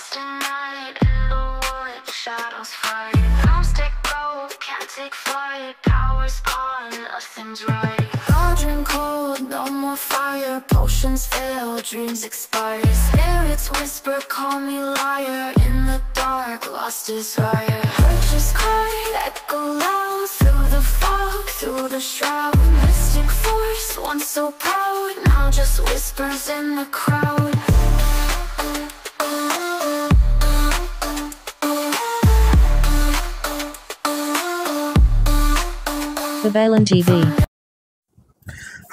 lost in night, in the wood, shadows fight. Don't take gold, can't take flight. Power's gone, nothing's right. Cauldron cold, no more fire. Potions fail, dreams expire. Spirits whisper, call me liar. In the dark, lost desire. Purchase cry, echo loud. Through the fog, through the shroud. Mystic force, once so proud, now just whispers in the crowd. Babalan TV.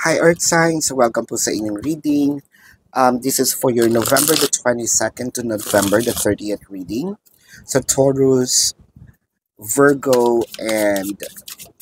Hi Earth Signs! Welcome po sa inyong reading. This is for your November the 22nd to November the 30th reading. So Taurus, Virgo, and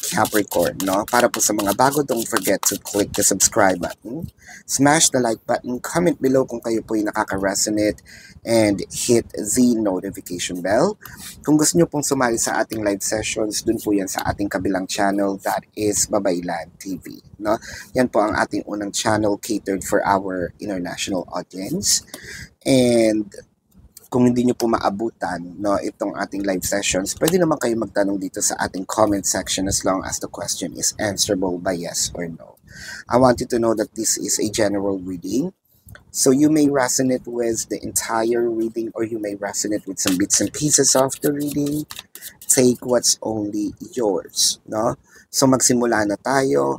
Capricorn, no? Para po sa mga bago, don't forget to click the subscribe button, smash the like button, comment below kung kayo po yung nakaka-resonate, and hit the notification bell. Kung gusto nyo pong sumali sa ating live sessions, dun po yan sa ating kabilang channel, that is Babaylan TV, no? Yan po ang ating unang channel catered for our international audience. And kung hindi nyo po maabutan, no, itong ating live sessions, pwede naman kayo magtanong dito sa ating comment section as long as the question is answerable by yes or no. I want you to know that this is a general reading. So you may resonate with the entire reading or you may resonate with some bits and pieces of the reading. Take what's only yours, no? So magsimula na tayo.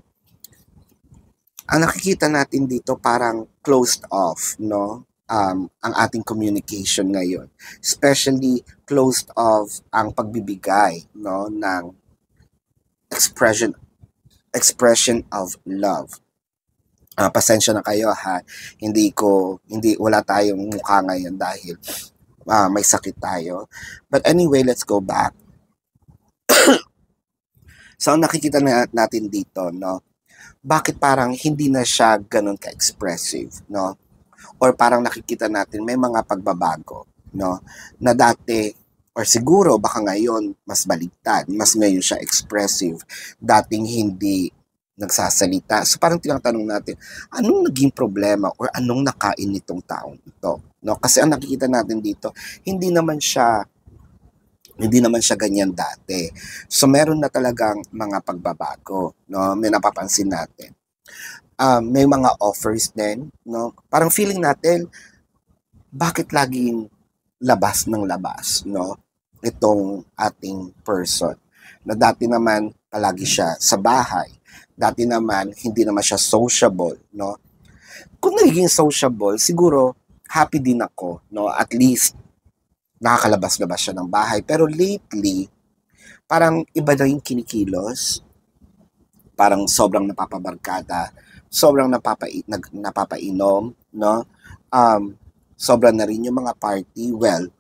Ang nakikita natin dito parang closed off, no? Ang ating communication ngayon, especially closed off ang pagbibigay, no, ng expression of love. Pasensya na kayo ha, wala tayong mukha ngayon dahil may sakit tayo. But anyway, let's go back. So ang nakikita natin dito, no, bakit parang hindi na siya ganun ka-expressive, no? Or parang nakikita natin may mga pagbabago, no? Na dati, or siguro baka ngayon mas baligtad, mas ngayon siya expressive, dating hindi nagsasalita. So parang tinatanong natin, anong naging problema or anong nakain nitong taong ito, no? Kasi ang nakikita natin dito, hindi naman siya ganyan dati. So meron na talagang mga pagbabago, no? May napapansin natin. May mga offers din, no? Parang feeling natin, bakit laging labas ng labas, no? Itong ating person. Na dati naman, palagi siya sa bahay. Dati naman, hindi naman siya sociable, no? Kung nagiging sociable, siguro, happy din ako, no? At least, nakakalabas-labas siya ng bahay. Pero lately, parang iba na yung kinikilos. Parang sobrang napapabarkada, sobrang napapainom, no? Sobra na rin yung mga party. Well,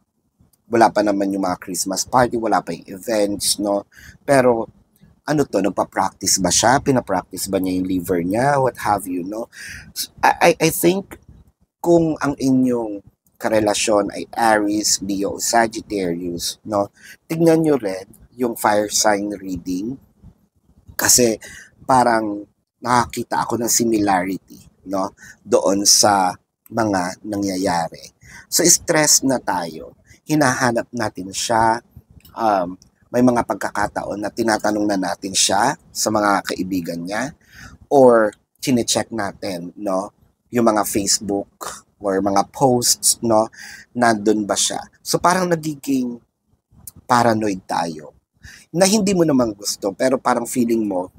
wala pa naman yung mga Christmas party, wala pa yung events, no? Pero, ano to, nagpa-practice ba siya? Pinapractice ba niya yung liver niya? What have you, no? I think, kung ang inyong karelasyon ay Aries, Leo, Sagittarius, no? Tignan nyo rin yung fire sign reading. Kasi, parang nakakita ako ng similarity, no, doon sa mga nangyayari. So stress na tayo, hinahanap natin siya, may mga pagkakataon na tinatanong na natin siya sa mga kaibigan niya or chine-check natin, no, yung mga Facebook or mga posts, no, nandun ba siya. So parang nagiging paranoid tayo na hindi mo naman gusto pero parang feeling mo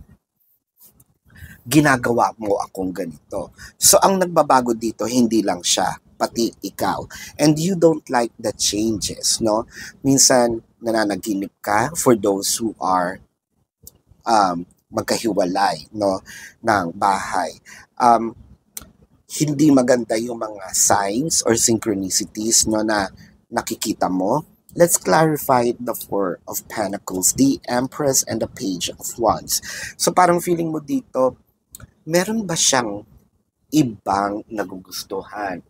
ginagawa mo akong ganito. So, ang nagbabago dito, hindi lang siya, pati ikaw. And you don't like the changes, no? Minsan, nananaginip ka for those who are magkahiwalay, no, ng bahay. Hindi maganda yung mga signs or synchronicities, no, na nakikita mo. Let's clarify the Four of Pentacles, the Empress, and the Page of Wands. So, parang feeling mo dito, meron ba siyang ibang nagugustuhan,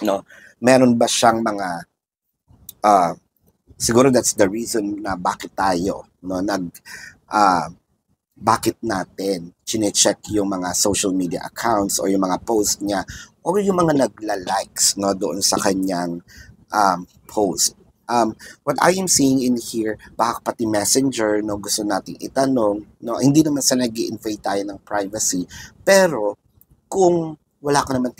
no? Meron ba siyang mga siguro that's the reason na bakit tayo, no, bakit natin chine-check yung mga social media accounts or yung mga post niya or yung mga nagla-likes, no, doon sa kanyang post. What I am seeing in here, baka pati messenger, no, gusto nating itanong, no, hindi naman sa nag-i-invade tayo ng privacy, pero kung wala ka naman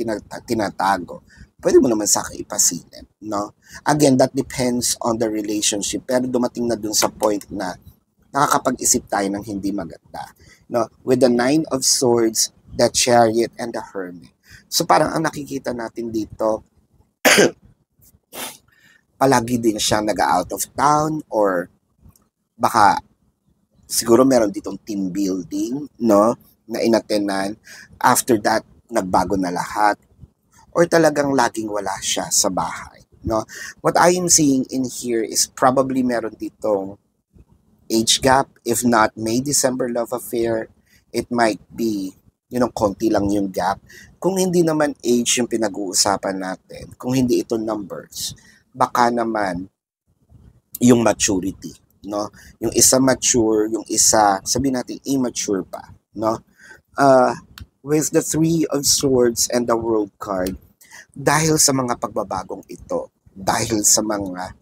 tinatago, pwede mo naman sa akin ipasilip, no? Again, that depends on the relationship, pero dumating na dun sa point na nakakapag-isip tayo ng hindi maganda, no? With the Nine of Swords, the Chariot, and the Hermit. So parang ang nakikita natin dito, palagi din siya nag-out of town or baka siguro meron ditong team building, no, na inatenan. After that, nagbago na lahat or talagang laging wala siya sa bahay, no. What I am seeing in here is probably meron ditong age gap. If not May-December love affair, it might be, konti lang yung gap. Kung hindi naman age yung pinag-uusapan natin, kung hindi ito numbers, baka naman yung maturity, no? Yung isa mature, yung isa, sabihin natin immature pa, no? With the Three of Swords and the World card, dahil sa mga pagbabagong ito, dahil sa mga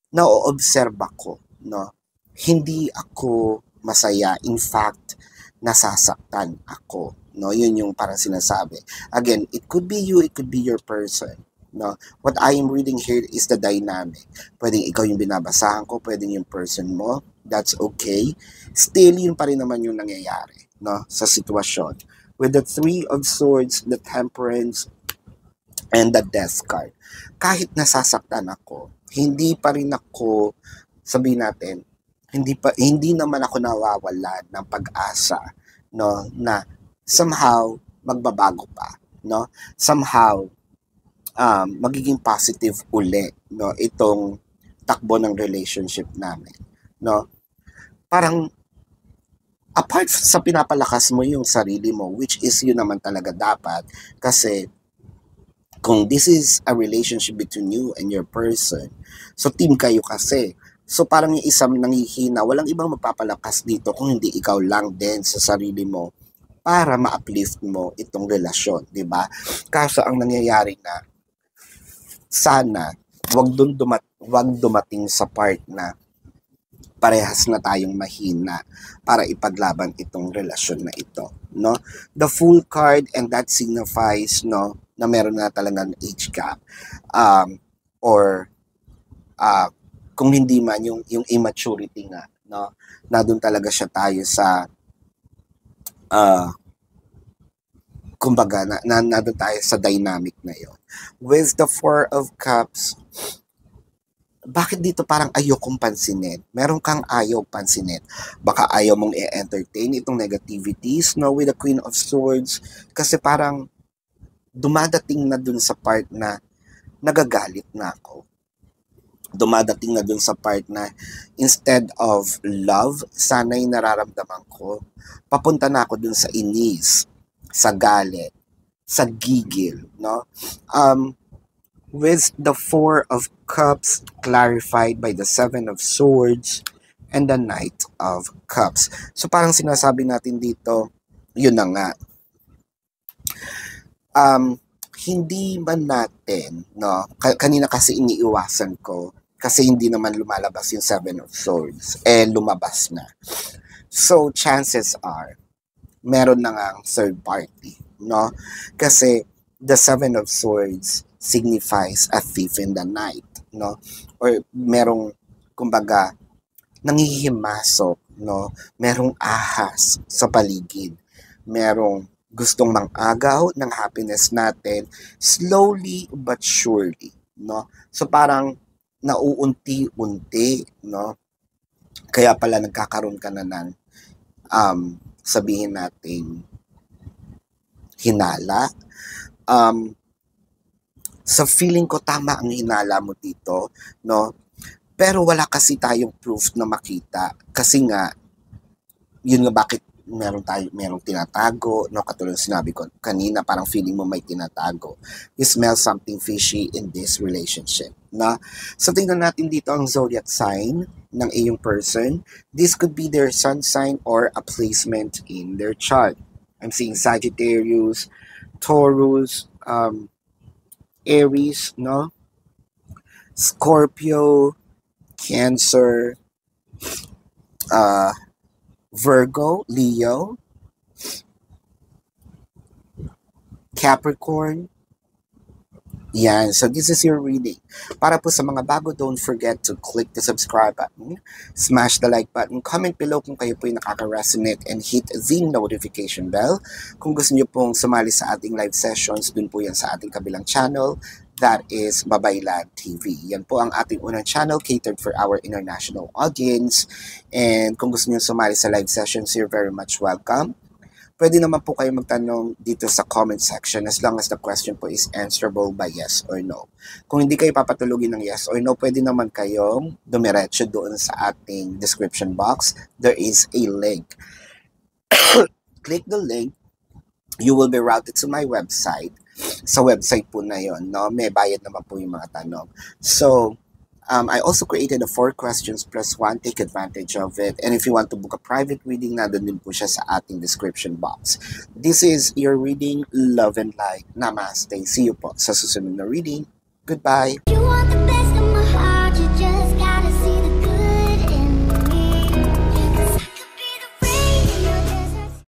na-oobserba ko, no? Hindi ako masaya. In fact, nasasaktan ako, no? Yun yung parang sinasabi. Again, it could be you, it could be your person. No, what I am reading here is the dynamic. Pwedeng ikaw yung binabasahan ko, pwedeng yung person mo. That's okay. Still, yun pa rin naman yung nangyayari, no, sa sitwasyon. With the Three of Swords, the Temperance, and the Death card. Kahit nasasaktan ako, hindi pa rin ako, sabihin natin, hindi naman ako nawawala ng pag-asa, no, na somehow magbabago pa, no? Somehow magiging positive uli, no, itong takbo ng relationship namin, no? Parang apart sa pinapalakas mo yung sarili mo, which is yun naman talaga dapat, kasi kung this is a relationship between you and your person, so team kayo kasi, so parang yung isang nangihina, walang ibang magpapalakas dito kung hindi ikaw lang din sa sarili mo para ma-uplift mo itong relasyon, di ba? Kaso ang nangyayari na sana wag dumating sa part na parehas na tayong mahina para ipaglaban itong relasyon na ito, no? The Fool card, and that signifies, no, na meron na talagang age gap, or kung hindi man yung immaturity nga, no, na doon talaga siya tayo sa kumbaga, nandun tayo sa dynamic na yon. With the Four of Cups, bakit dito parang ayokong pansinin? Meron kang ayaw pansinin. Baka ayaw mong i-entertain itong negativities, no, with the Queen of Swords, kasi parang dumadating na dun sa part na nagagalit na ako. Dumadating na dun sa part na instead of love, sana'y nararamdaman ko, papunta na ako dun sa inis, sa galit, sa gigil, no? With the Four of Cups clarified by the Seven of Swords and the Knight of Cups. So parang sinasabi natin dito, yun na nga. Hindi man natin, no? Kanina kasi iniiwasan ko kasi hindi naman lumalabas yung Seven of Swords. Lumabas na. So chances are, meron na nga third party, no? Kasi the Seven of Swords signifies a thief in the night, no? Or merong, kumbaga, nanghihimasok, no? Merong ahas sa paligid. Merong gustong mang-agaw ng happiness natin slowly but surely, no? So parang nauunti-unti, no? Kaya pala nagkakaroon ka na ng sabihin natin hinala. Sa feeling ko tama ang hinala mo dito, no? Pero wala kasi tayong proof na makita kasi nga yun nga bakit merong tinatago, no? Katulad sinabi ko kanina, parang feeling mo may tinatago. You smell something fishy in this relationship, na? So tingnan natin dito ang zodiac sign ng iyong person. This could be their sun sign or a placement in their chart. I'm seeing Sagittarius, Taurus, Aries, no? Scorpio, Cancer, Virgo, Leo, Capricorn. Yan. So, this is your reading. Para po sa mga bago, don't forget to click the subscribe button, smash the like button, comment below kung kayo po yung nakaka-resonate, and hit the notification bell. Kung gusto nyo pong sumali sa ating live sessions, dun po yan sa ating kabilang channel. That is Babaylan TV. Yan po ang ating unang channel catered for our international audience. And kung gusto nyo sumali sa live sessions, you're very much welcome. Pwede naman po kayo magtanong dito sa comment section as long as the question po is answerable by yes or no. Kung hindi kayo papatulugin ng yes or no, pwede naman kayong dumiretso doon sa ating description box. There is a link. Click the link. You will be routed to my website. Sa website po na yon, no? May bayad naman po yung mga tanong. So, I also created a 4 questions plus 1. Take advantage of it. And if you want to book a private reading, nandun din po siya sa ating description box. This is your reading. Love and light. Namaste. See you po sa susunod na reading. Goodbye.